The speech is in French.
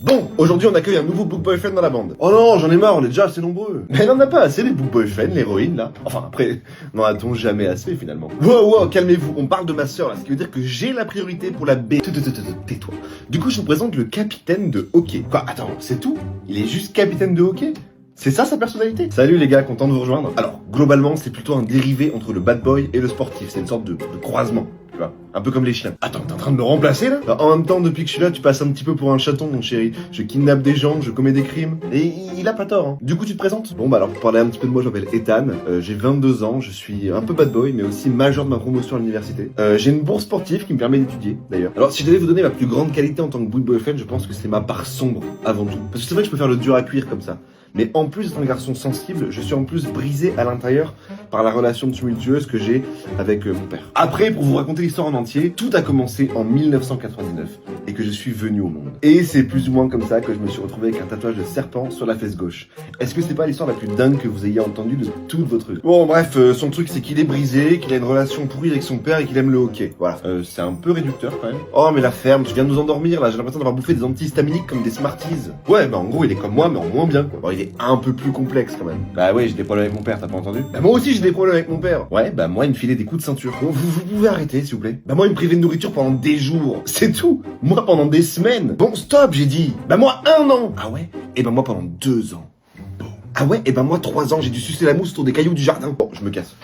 Bon, aujourd'hui on accueille un nouveau book boyfriend dans la bande. Oh non, j'en ai marre, on est déjà assez nombreux. Mais elle en a pas assez les book boyfriends, l'héroïne là. Enfin après, n'en a-t-on jamais assez finalement. Wow, calmez-vous, on parle de ma sœur là, ce qui veut dire que j'ai la priorité pour la B. Tais-toi. Du coup je vous présente le capitaine de hockey. Quoi, attends, c'est tout? Il est juste capitaine de hockey? C'est ça sa personnalité? Salut les gars, content de vous rejoindre. Alors, globalement, c'est plutôt un dérivé entre le bad boy et le sportif. C'est une sorte de croisement, tu vois. Un peu comme les chiens. Attends, t'es en train de me remplacer là? Bah, en même temps, depuis que je suis là, tu passes un petit peu pour un chaton, mon chéri. Je kidnappe des gens, je commets des crimes. Et il a pas tort, hein. Du coup, tu te présentes? Bon, bah alors, pour parler un petit peu de moi, je m'appelle Ethan. J'ai 22 ans, je suis un peu bad boy, mais aussi major de ma promotion à l'université. J'ai une bourse sportive qui me permet d'étudier, d'ailleurs. Alors, si je devais vous donner ma plus grande qualité en tant que book boyfriend, je pense que c'est ma part sombre, avant tout. Parce que c'est vrai que je peux faire le dur à cuire comme ça. Mais en plus d'être un garçon sensible, je suis en plus brisé à l'intérieur par la relation tumultueuse que j'ai avec mon père. Après, pour vous raconter l'histoire en entier, tout a commencé en 1999 et que je suis venu au monde. Et c'est plus ou moins comme ça que je me suis retrouvé avec un tatouage de serpent sur la fesse gauche. Est-ce que c'est pas l'histoire la plus dingue que vous ayez entendue de toute votre vie? Bon bref, son truc c'est qu'il est brisé, qu'il a une relation pourrie avec son père et qu'il aime le hockey. Voilà, c'est un peu réducteur quand même. Oh mais la ferme, tu viens de nous endormir là, j'ai l'impression d'avoir bouffé des antihistaminiques comme des Smarties. Ouais, bah en gros il est comme moi mais en moins bien quoi. Bon, il est un peu plus complexe quand même. Bah ouais, j'ai des problèmes avec mon père, t'as pas entendu? Bah moi aussi j'ai des problèmes avec mon père. Ouais, bah moi il me filait des coups de ceinture. Bon, vous pouvez arrêter s'il vous plaît. Bah moi il me privait de nourriture pendant des jours. C'est tout. Moi pendant des semaines. Bon stop j'ai dit. Bah moi 1 an. Ah ouais? Et bah moi pendant 2 ans. Ah ouais? Et bah moi 3 ans j'ai dû sucer la mousse autour des cailloux du jardin. Bon, je me casse.